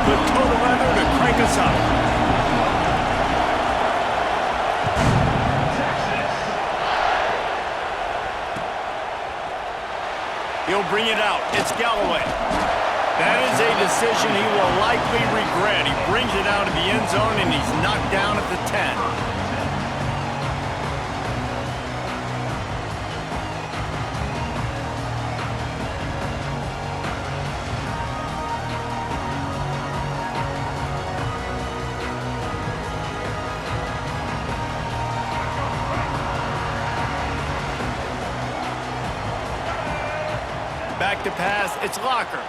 Put total leather to crank us up. He'll bring it out. It's Galloway. That is a decision he will likely regret. He brings it out of the end zone, and he's knocked down at the 10. Back to pass, it's Locker.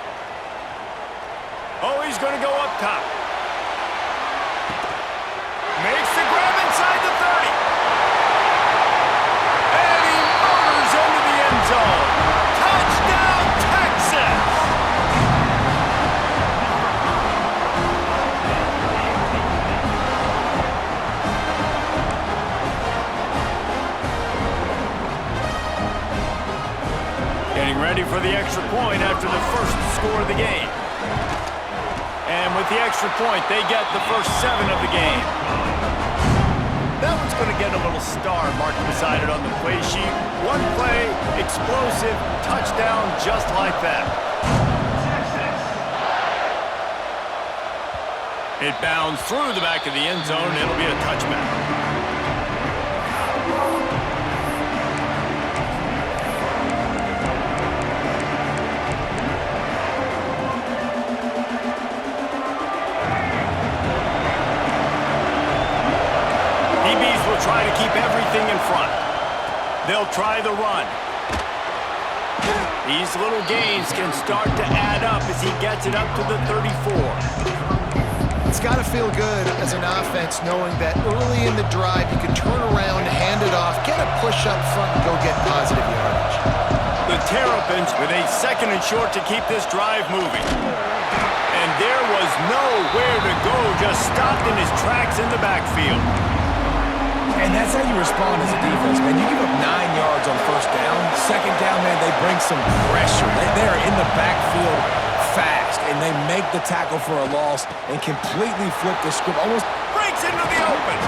Oh, he's going to go up top. Makes the grab inside the 30. And he motors into the end zone. Touchdown, Texas! Getting ready for the extra point after the first score of the game. And with the extra point, they get the first 7 of the game. That one's going to get a little star marked beside it on the play sheet. One play, explosive, touchdown just like that. It bounds through the back of the end zone. It'll be a touchback. Try to keep everything in front. They'll try the run. These little gains can start to add up as he gets it up to the 34. It's got to feel good as an offense knowing that early in the drive you can turn around, hand it off, get a push up front, and go get positive yardage. The Terrapins with a 2nd and short to keep this drive moving. And there was nowhere to go, just stopped in his tracks in the backfield. And that's how you respond as a defense, man. You give up 9 yards on first down. Second down, man, they bring some pressure. They're in the backfield fast, and they make the tackle for a loss and completely flip the script. Almost breaks into the open.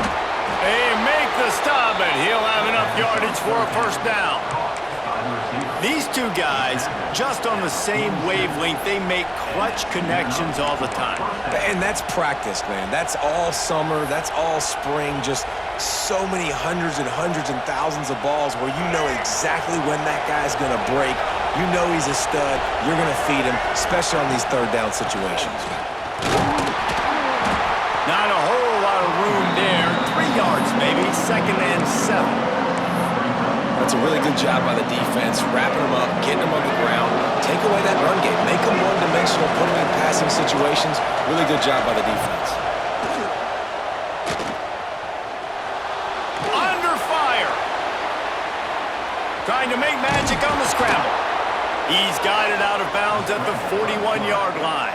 They make the stop, and he'll have enough yardage for a first down. These two guys, just on the same wavelength, they make clutch connections all the time. And that's practice, man. That's all summer. That's all spring. Just so many hundreds and thousands of balls where you know exactly when that guy's going to break. You know he's a stud. You're going to feed him, especially on these third down situations. Not a whole lot of room there. 3 yards, maybe. 2nd and 7. That's a really good job by the defense, wrapping them up, getting them on the ground, take away that run game, make them one-dimensional, put them in passing situations. Really good job by the defense. Under fire. Trying to make magic on the scramble. He's got it out of bounds at the 41-yard line.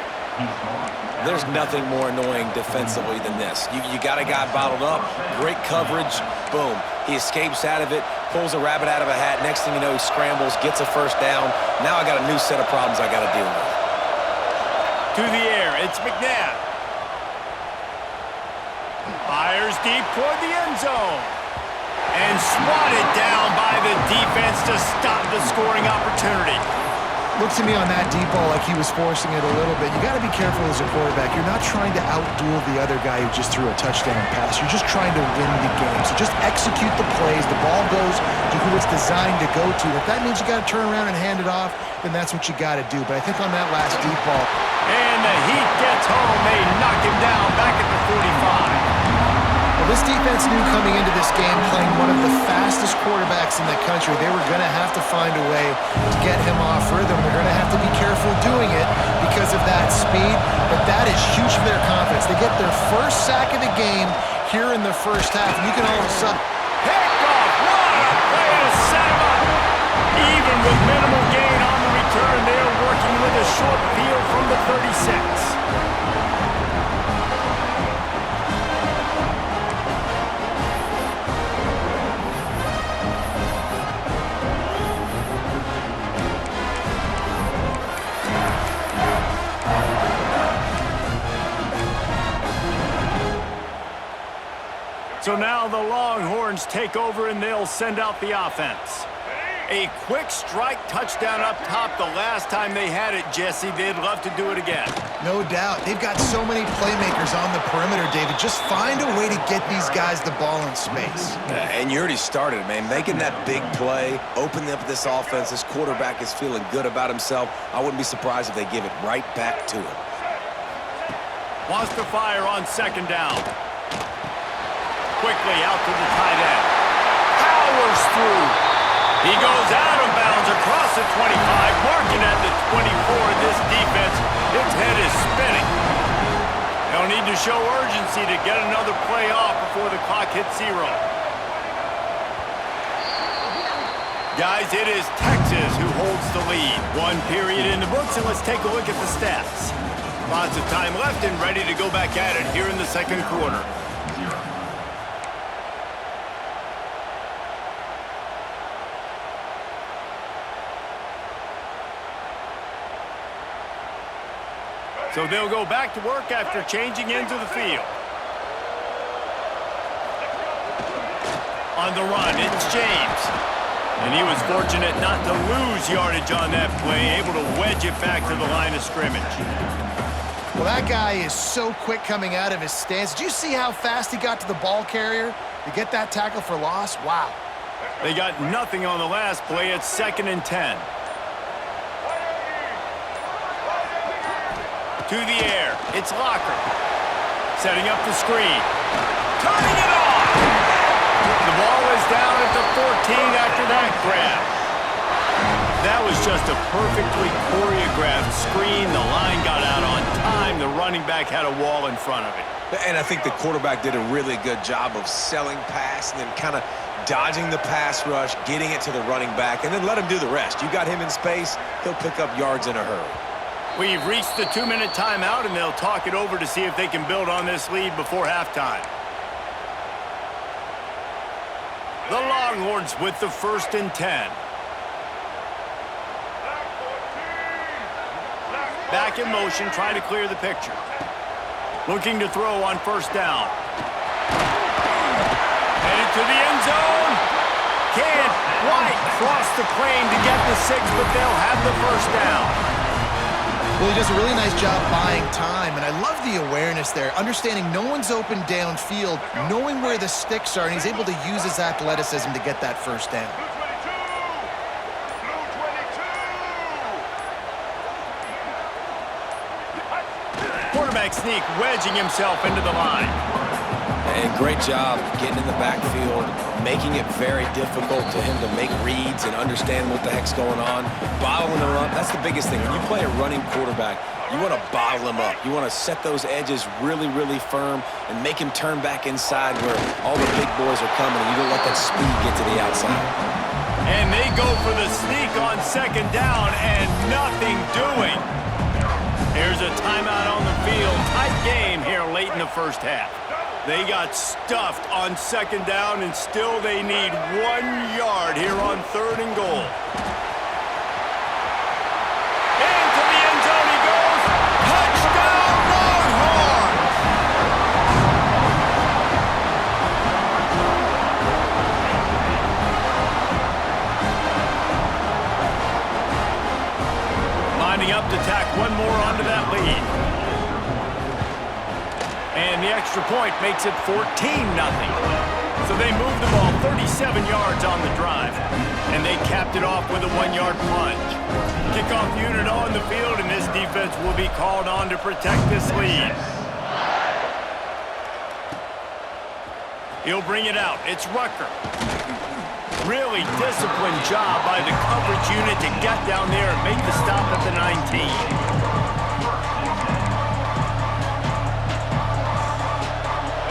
There's nothing more annoying defensively than this. You got a guy bottled up, great coverage, boom. He escapes out of it, pulls a rabbit out of a hat. Next thing you know, he scrambles, gets a first down. Now I got a new set of problems I got to deal with. To the air, it's McNabb. Fires deep toward the end zone. And swatted down by the defense to stop the scoring opportunity. Looks to me on that deep ball like he was forcing it a little bit. You got to be careful as a quarterback. You're not trying to outduel the other guy who just threw a touchdown pass. You're just trying to win the game. So just execute the plays. The ball goes to who it's designed to go to. If that means you got to turn around and hand it off, then that's what you got to do. But I think on that last deep ball. And the heat gets home. They knock him down back at the 45. Well, this defense knew coming into this game, playing one of the fastest quarterbacks in the country, they were going to have to find a way to get him off rhythm. They're going to have to be careful doing it because of that speed, but that is huge for their confidence. They get their first sack of the game here in the first half, and you can all of a sudden... Picked off! What a play to set him up! Even with minimal gain on the return, they are working with a short field from the 36. So now the Longhorns take over and they'll send out the offense. A quick strike touchdown up top the last time they had it, Jesse. They'd love to do it again. No doubt. They've got so many playmakers on the perimeter, David. Just find a way to get these guys the ball in space. And you already started, man. Making that big play, opening up this offense. This quarterback is feeling good about himself. I wouldn't be surprised if they give it right back to him. Wants to fire on second down. Quickly out to the tight end. Powers through. He goes out of bounds across the 25, marking at the 24. This defense, its head is spinning. They'll need to show urgency to get another play off before the clock hits 0. Guys, it is Texas who holds the lead. 1 period in the books, and let's take a look at the stats. Lots of time left and ready to go back at it here in the second quarter. So they'll go back to work after changing into the field. On the run, it's James. And he was fortunate not to lose yardage on that play, able to wedge it back to the line of scrimmage. Well, that guy is so quick coming out of his stance. Did you see how fast he got to the ball carrier to get that tackle for loss? Wow. They got nothing on the last play. It's 2nd and 10. To the air, it's Locker. Setting up the screen. Turning it on! The ball is down at the 14 after that grab. That was just a perfectly choreographed screen. The line got out on time. The running back had a wall in front of it. And I think the quarterback did a really good job of selling pass and then kind of dodging the pass rush, getting it to the running back, and then let him do the rest. You got him in space, he'll pick up yards in a hurry. We've reached the 2-minute timeout, and they'll talk it over to see if they can build on this lead before halftime. The Longhorns with the 1st and 10. Back in motion, trying to clear the picture. Looking to throw on 1st down. Headed to the end zone. Can't quite cross the plane to get the 6, but they'll have the 1st down. Well, he does a really nice job buying time, and I love the awareness there, understanding no one's open downfield, knowing where the sticks are, and he's able to use his athleticism to get that 1st down. Quarterback sneak, wedging himself into the line. And great job getting in the backfield, making it very difficult to him to make reads and understand what the heck's going on. Bottling him up, that's the biggest thing. When you play a running quarterback, you want to bottle him up. You want to set those edges really, really firm and make him turn back inside where all the big boys are coming, and you don't let that speed get to the outside. And they go for the sneak on 2nd down and nothing doing. Here's a timeout on the field. Tight game here late in the 1st half. They got stuffed on 2nd down, and still they need 1 yard here on 3rd and goal. Into the end zone he goes. Touchdown, Longhorns! Lining up to tack 1 more onto that lead. And the extra point makes it 14-0. So they move the ball 37 yards on the drive. And they capped it off with a 1-yard plunge. Kickoff unit on the field, and this defense will be called on to protect this lead. He'll bring it out. It's Rucker. Really disciplined job by the coverage unit to get down there and make the stop at the 19.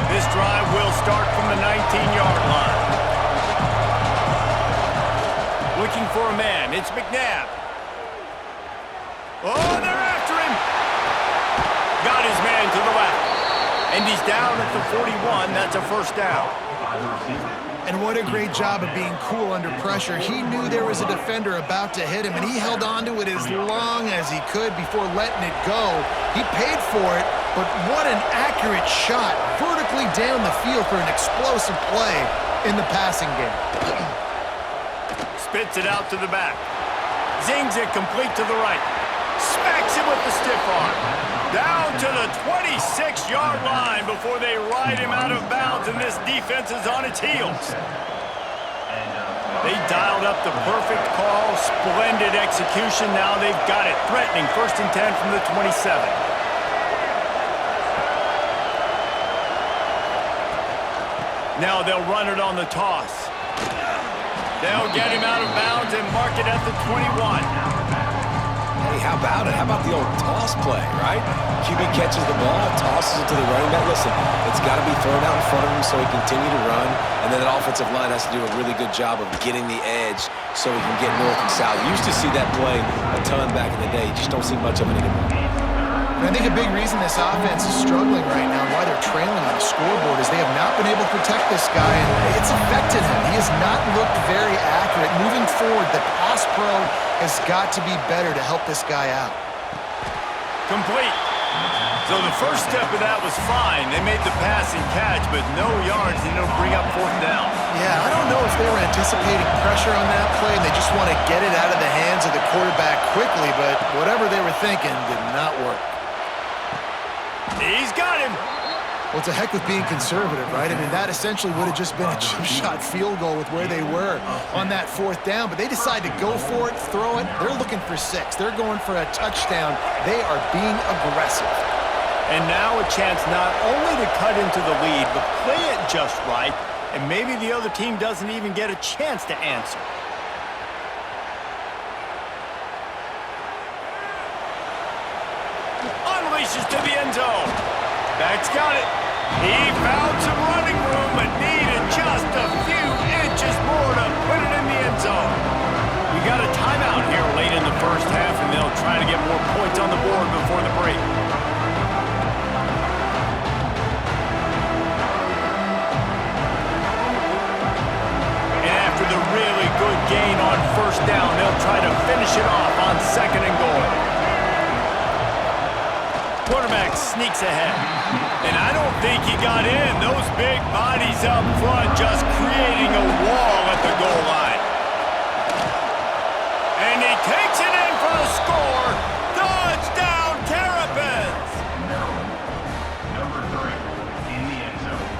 This drive will start from the 19-yard line. Looking for a man. It's McNabb. Oh, they're after him. Got his man to the left. And he's down at the 41. That's a 1st down. And what a great job of being cool under pressure. He knew there was a defender about to hit him, and he held on to it as long as he could before letting it go. He paid for it, But what an accurate shot vertically down the field for an explosive play in the passing game. Spits it out to the back. Zings it complete to the right. Smacks it with the stiff arm. Down to the 26-yard line before they ride him out of bounds, and this defense is on its heels. They dialed up the perfect call, splendid execution. Now they've got it. Threatening 1st and 10 from the 27. Now they'll run it on the toss. They'll get him out of bounds and mark it at the 21. Hey, how about it? How about the old toss play, right? QB catches the ball, tosses it to the running back. Listen, it's got to be thrown out in front of him so he can continue to run, and then that offensive line has to do a really good job of getting the edge so he can get north and south. You used to see that play a ton back in the day. You just don't see much of it anymore. And I think a big reason this offense is struggling right now and why they're trailing on the scoreboard is they have not been able to protect this guy, and it's affected him. He has not looked very accurate. Moving forward, the pass pro has got to be better to help this guy out. Complete. So the first step of that was fine. They made the pass and catch, but no yards, and it'll bring up 4th down. Yeah, I don't know if they were anticipating pressure on that play and they just want to get it out of the hands of the quarterback quickly, but whatever they were thinking did not work. He's got him. Well, it's a heck with being conservative, right? I mean, that essentially would have just been a chip-shot field goal with where they were on that 4th down, but they decide to go for it, throw it. They're looking for 6. They're going for a touchdown. They are being aggressive. And now a chance not only to cut into the lead, but play it just right, and maybe the other team doesn't even get a chance to answer. Unleashes to the end zone. Back's got it. He found some running room, but needed just a few inches more to put it in the end zone. We got a timeout here late in the first half, and they'll try to get more points on the board before the break. And after the really good gain on 1st down, they'll try to finish it off on 2nd and goal. Quarterback sneaks ahead. And I don't think he got in. Those big bodies up front just creating a wall at the goal line. And he takes it in for the score. Touchdown, Terrapins! Number 3 in the end zone.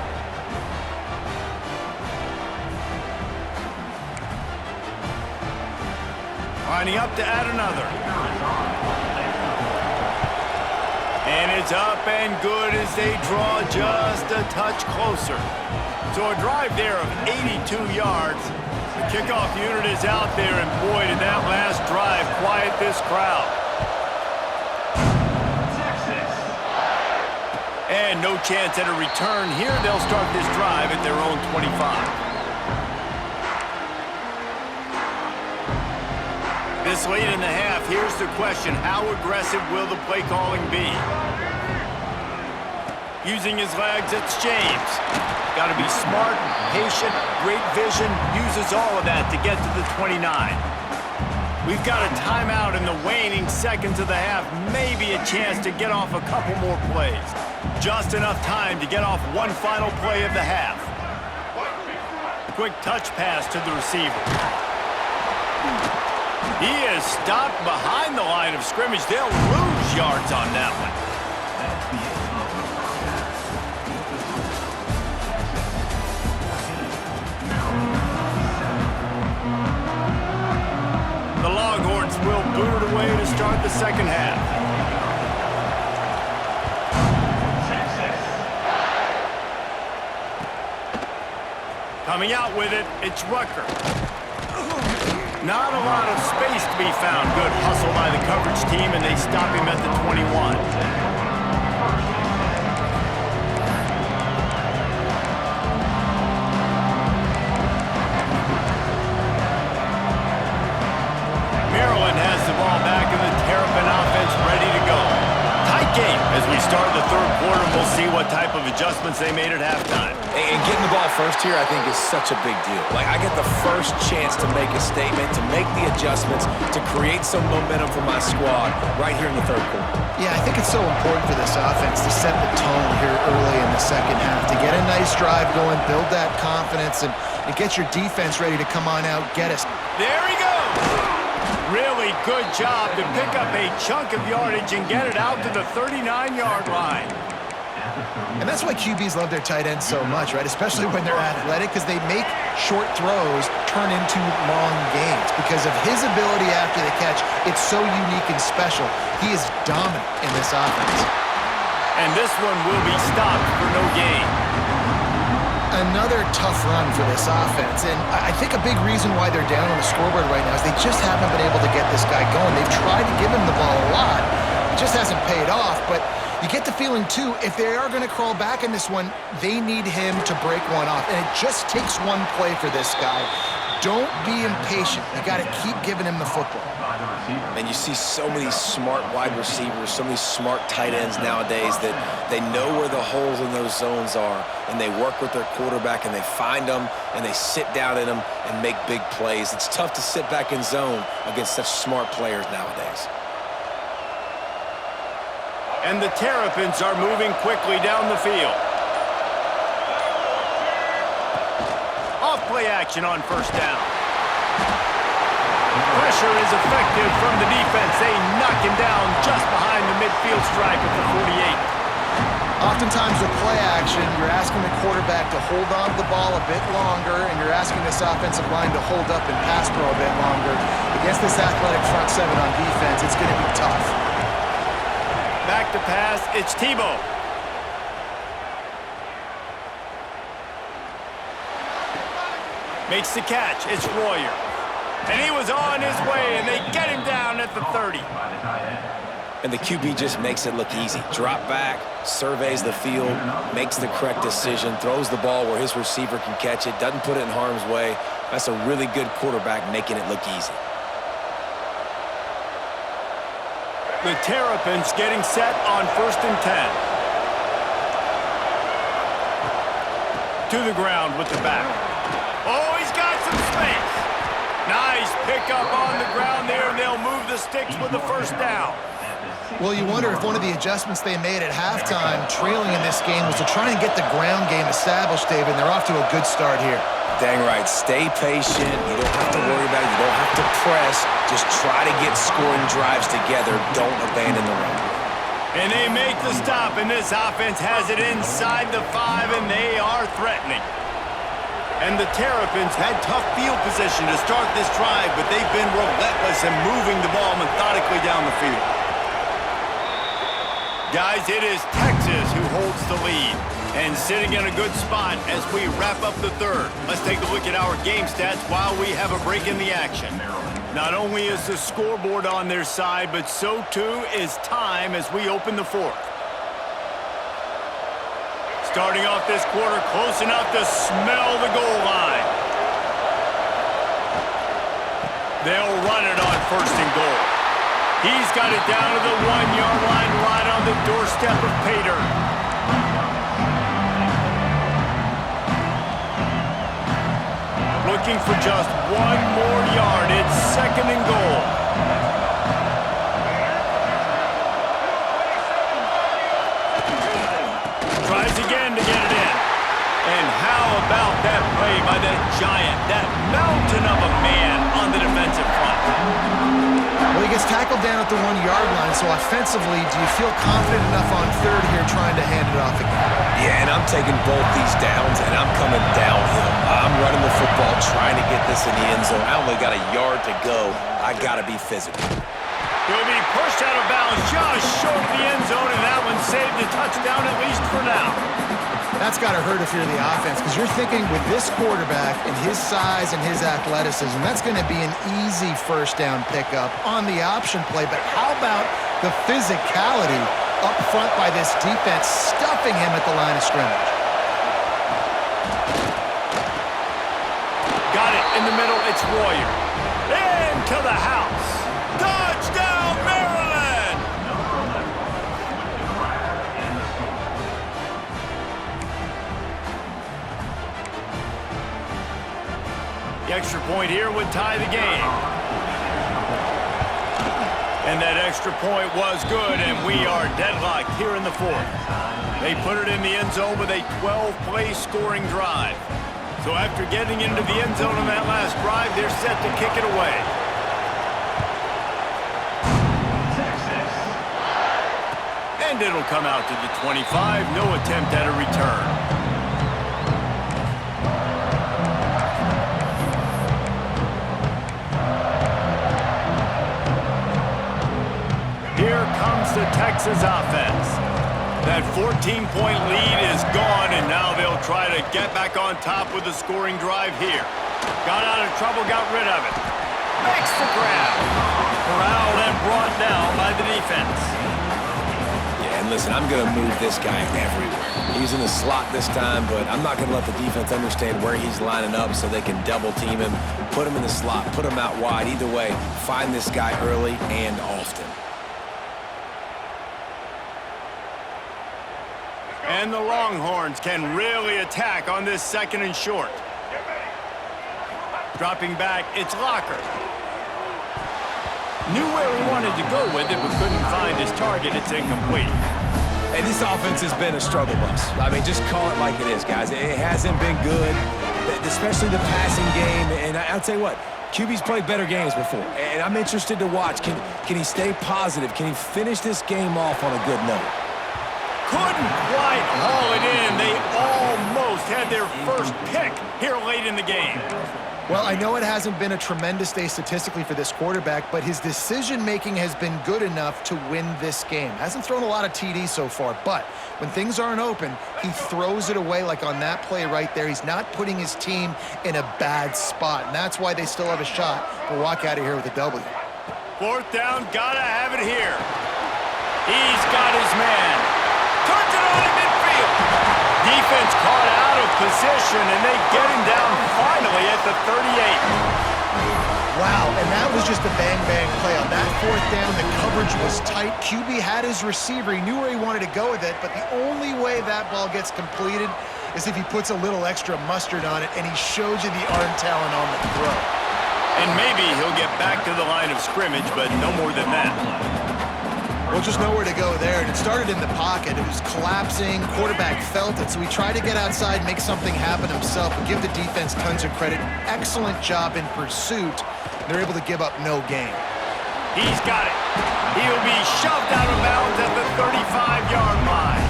Lining up to add another. And it's up and good as they draw just a touch closer. So a drive there of 82 yards. The kickoff unit is out there, and boy, did that last drive quiet this crowd. And no chance at a return here. They'll start this drive at their own 25. This late in the half, here's the question. How aggressive will the play calling be? Using his legs, it's James. Got to be smart, patient, great vision, uses all of that to get to the 29. We've got a timeout in the waning seconds of the half, maybe a chance to get off a couple more plays. Just enough time to get off one final play of the half. Quick touch pass to the receiver. He is stopped behind the line of scrimmage. They'll lose yards on that one. The Longhorns will boot it away to start the second half. Coming out with it, it's Rucker. Not a lot of space to be found. Good hustle by the coverage team, and they stop him at the 21. Maryland has the ball back, and the Terrapin offense ready to go. Tight game as we start start the third quarter, and we'll see what type of adjustments they made at halftime. And getting the ball first here, I think, is such a big deal. Like, I get the first chance to make a statement, to make the adjustments, to create some momentum for my squad right here in the third quarter. Yeah, I think it's so important for this offense to set the tone here early in the second half, to get a nice drive going, build that confidence, and get your defense ready to come on out, get us. There he goes! Really good job to pick up a chunk of yardage and get it out to the 39-yard line. And that's why QBs love their tight ends so much, right? Especially when they're athletic, because they make short throws turn into long gains. Because of his ability after the catch, it's so unique and special. He is dominant in this offense. And this one will be stopped for no gain. Another tough run for this offense, and I think a big reason why they're down on the scoreboard right now is they just haven't been able to get this guy going. They've tried to give him the ball a lot. It just hasn't paid off, but you get the feeling, too, if they are going to crawl back in this one, they need him to break one off, and it just takes one play for this guy. Don't be impatient. You got to keep giving him the football. And you see so many smart wide receivers, so many smart tight ends nowadays that they know where the holes in those zones are, and they work with their quarterback, and they find them, and they sit down in them and make big plays. It's tough to sit back in zone against such smart players nowadays. And the Terrapins are moving quickly down the field. Off-play action on first down. Pressure is effective from the defense. They knock him down just behind the midfield stripe at the 48. Oftentimes with play action, you're asking the quarterback to hold on to the ball a bit longer, and you're asking this offensive line to hold up and pass pro a bit longer. Against this athletic front seven on defense, it's going to be tough. Back to pass, it's Tebow. Makes the catch, it's Royer. And he was on his way, and they get him down at the 30. And the QB just makes it look easy. Drop back, surveys the field, makes the correct decision, throws the ball where his receiver can catch it, doesn't put it in harm's way. That's a really good quarterback making it look easy. The Terrapins getting set on 1st and 10. To the ground with the back. Oh, he's got some space. Nice pickup on the ground there, and they'll move the sticks with the first down. Well, you wonder if one of the adjustments they made at halftime, trailing in this game, was to try and get the ground game established, David, and they're off to a good start here. Dang right. Stay patient. You don't have to worry about it. You don't have to press. Just try to get scoring drives together. Don't abandon the run. And they make the stop, and this offense has it inside the 5, and they are threatening. And the Terrapins had tough field position to start this drive, but they've been relentless in moving the ball methodically down the field. Guys, it is Texas who holds the lead and sitting in a good spot as we wrap up the third. Let's take a look at our game stats while we have a break in the action. Not only is the scoreboard on their side, but so too is time as we open the fourth. Starting off this quarter close enough to smell the goal line. They'll run it on 1st and goal. He's got it down to the 1-yard line right on the doorstep of Pater. Looking for just 1 more yard. It's 2nd and goal. Tries again to get it in. And how about that play by that giant, that mountain of a man on the defensive front? Well, he gets tackled down at the 1-yard line, so offensively, do you feel confident enough on 3rd here trying to hand it off again? Yeah, and I'm taking both these downs, and I'm coming downhill. I'm running the football, trying to get this in the end zone. I only got a yard to go. I got to be physical. He'll be pushed out of bounds just short of the end zone, and that one saved a touchdown at least for now. That's got to hurt if you're the offense, because you're thinking with this quarterback and his size and his athleticism, that's going to be an easy first down pickup on the option play. But how about the physicality up front by this defense, stuffing him at the line of scrimmage? Got it in the middle. It's Royer. Into the house. Touchdown, Maryland! The extra point here would tie the game. And that extra point was good, and we are deadlocked here in the fourth. They put it in the end zone with a 12-play scoring drive. So after getting into the end zone on that last drive, they're set to kick it away. And it'll come out to the 25. No attempt at a return. Here comes the Texas offense. That 14-point lead is gone, and now they'll try to get back on top with a scoring drive here. Got out of trouble, got rid of it. Makes the grab. Corralled and brought down by the defense. Yeah, and listen, I'm going to move this guy everywhere. He's in the slot this time, but I'm not going to let the defense understand where he's lining up so they can double team him, put him in the slot, put him out wide. Either way, find this guy early and often. And the Longhorns can really attack on this second and short. Dropping back, it's Locker. Knew where he wanted to go with it, but couldn't find his target. It's incomplete. Hey, this offense has been a struggle bus. I mean, just call it like it is, guys. It hasn't been good, especially the passing game. And I'll tell you what, QB's played better games before. And I'm interested to watch. Can he stay positive? Can he finish this game off on a good note? Couldn't quite haul it in. They almost had their first pick here late in the game. Well, I know it hasn't been a tremendous day statistically for this quarterback, but his decision-making has been good enough to win this game. Hasn't thrown a lot of TDs so far, but when things aren't open, he throws it away like on that play right there. He's not putting his team in a bad spot, and that's why they still have a shot to walk out of here with a W. Fourth down, gotta have it here. He's got his man. Turns it on in midfield. Defense caught out of position, and they get him down finally at the 38. Wow, and that was just a bang-bang play. On that fourth down, the coverage was tight. QB had his receiver. He knew where he wanted to go with it, but the only way that ball gets completed is if he puts a little extra mustard on it, and he shows you the arm talent on the throw. And maybe he'll get back to the line of scrimmage, but no more than that. Well, just nowhere to go there, and it started in the pocket. It was collapsing. Quarterback felt it, so he tried to get outside, make something happen himself, but give the defense tons of credit. Excellent job in pursuit. They're able to give up no gain. He's got it. He'll be shoved out of bounds at the 35-yard line.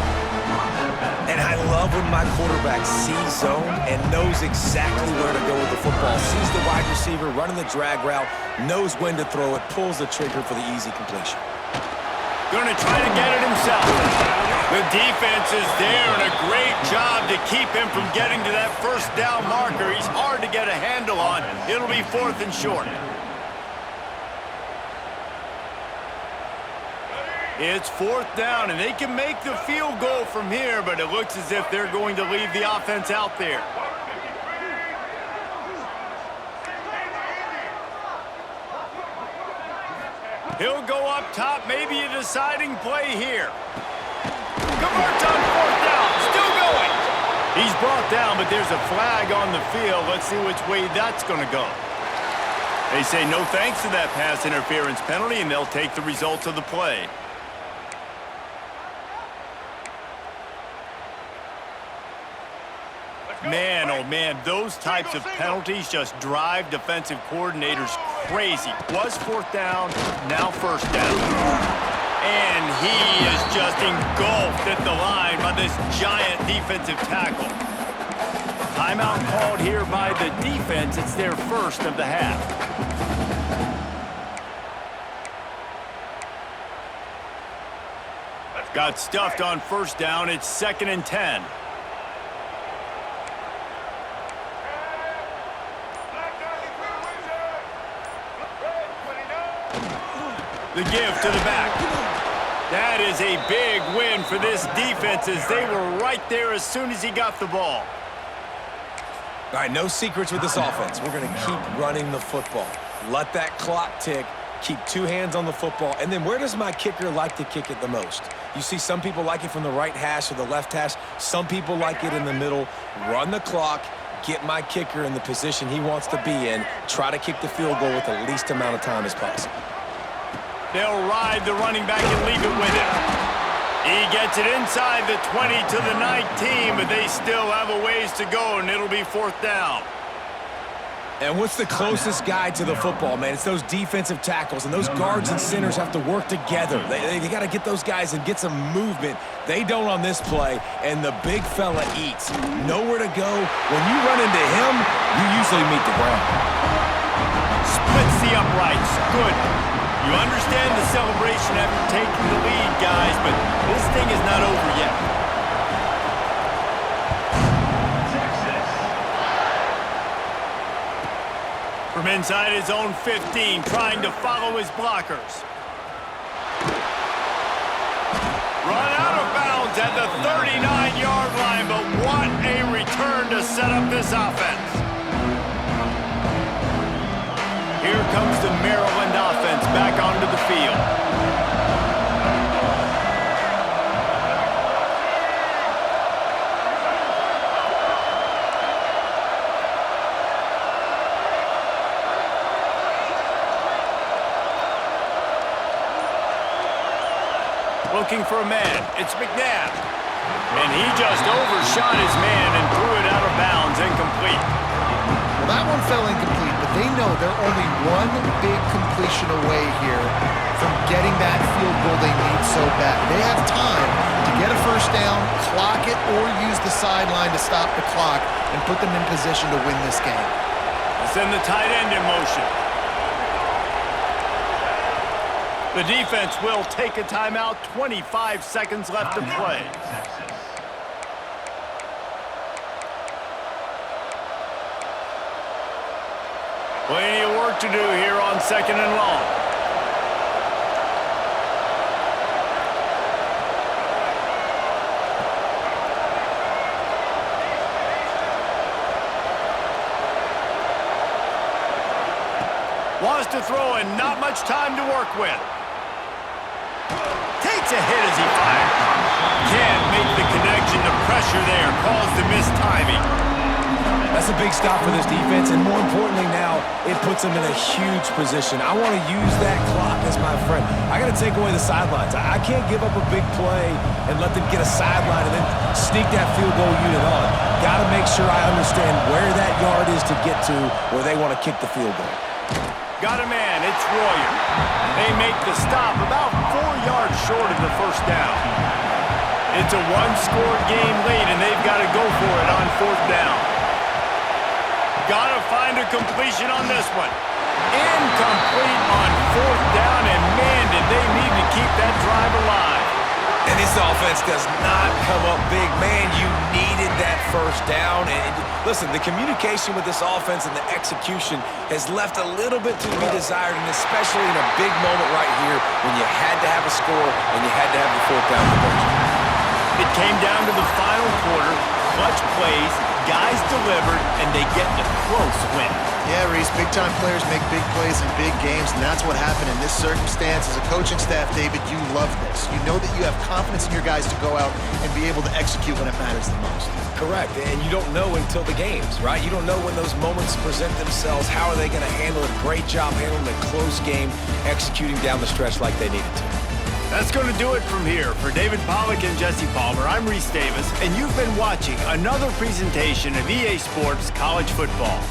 And I love when my quarterback sees zone and knows exactly where to go with the football. Sees the wide receiver running the drag route, knows when to throw it, pulls the trigger for the easy completion. Going to try to get it himself. The defense is there, and a great job to keep him from getting to that first down marker. He's hard to get a handle on. It'll be fourth and short. It's fourth down, and they can make the field goal from here, but it looks as if they're going to leave the offense out there. He'll go up top, maybe a deciding play here. Converts on fourth down, still going. He's brought down, but there's a flag on the field. Let's see which way that's going to go. They say no thanks to that pass interference penalty, and they'll take the results of the play. Man, oh man, those types of penalties just drive defensive coordinators crazy. Was fourth down, now first down. And he is just engulfed at the line by this giant defensive tackle. Timeout called here by the defense. It's their first of the half. Got stuffed on first down. It's 2nd and 10. The give to the back. That is a big win for this defense as they were right there as soon as he got the ball. All right, no secrets with this offense. We're going to keep running the football. Let that clock tick. Keep two hands on the football. And then where does my kicker like to kick it the most? You see some people like it from the right hash or the left hash. Some people like it in the middle. Run the clock. get my kicker in the position he wants to be in, try to kick the field goal with the least amount of time as possible. They'll ride the running back and leave it with him. He gets it inside the 20 to the 19, but they still have a ways to go, and it'll be 4th down. And what's the closest guy to the football, man? It's those defensive tackles, and those guards and centers have to work together. They got to get those guys and get some movement. They don't on this play, and the big fella eats. Nowhere to go. When you run into him, you usually meet the ground. Splits the uprights. Good. You understand the celebration after taking the lead, guys, but this thing is not over yet. From inside his own 15, trying to follow his blockers. Run out of bounds at the 39-yard line, but what a return to set up this offense. Here comes the Maryland offense back onto the field. Looking for a man. It's McNabb. And he just overshot his man and threw it out of bounds, incomplete. Well, that one fell incomplete, but they know they're only one big completion away here from getting that field goal they need so bad. They have time to get a first down, clock it, or use the sideline to stop the clock and put them in position to win this game. Send the tight end in motion. The defense will take a timeout. 25 seconds left to play. Plenty of work to do here on 2nd and long. Wants to throw and not much time to work with. Takes a hit as he fires. Can't make the connection. The pressure there caused the missed timing. That's a big stop for this defense, and more importantly now, it puts them in a huge position. I want to use that clock as my friend. I got to take away the sidelines. I can't give up a big play and let them get a sideline and then sneak that field goal unit on. Got to make sure I understand where that yard is to get to where they want to kick the field goal. Got a man, it's Royer. They make the stop about 4 yards short of the first down. It's a one-score game late, and they've got to go for it on 4th down. Got to find a completion on this one. Incomplete on 4th down, and man, did they need to keep that drive alive. And this offense does not come up big. Man, you needed that first down. And listen, the communication with this offense and the execution has left a little bit to be desired, and especially in a big moment right here when you had to have a score and you had to have the 4th down conversion. It came down to the final quarter, clutch plays, guys delivered, and they get a close win. Yeah, Reese, big-time players make big plays in big games, and that's what happened in this circumstance. As a coaching staff, David, you love this. You know that you have confidence in your guys to go out and be able to execute when it matters the most. Correct, and you don't know until the games, right? You don't know when those moments present themselves. How are they going to handle it? Great job handling a close game, executing down the stretch like they needed to. That's going to do it from here. For David Pollack and Jesse Palmer, I'm Reese Davis, and you've been watching another presentation of EA Sports College Football.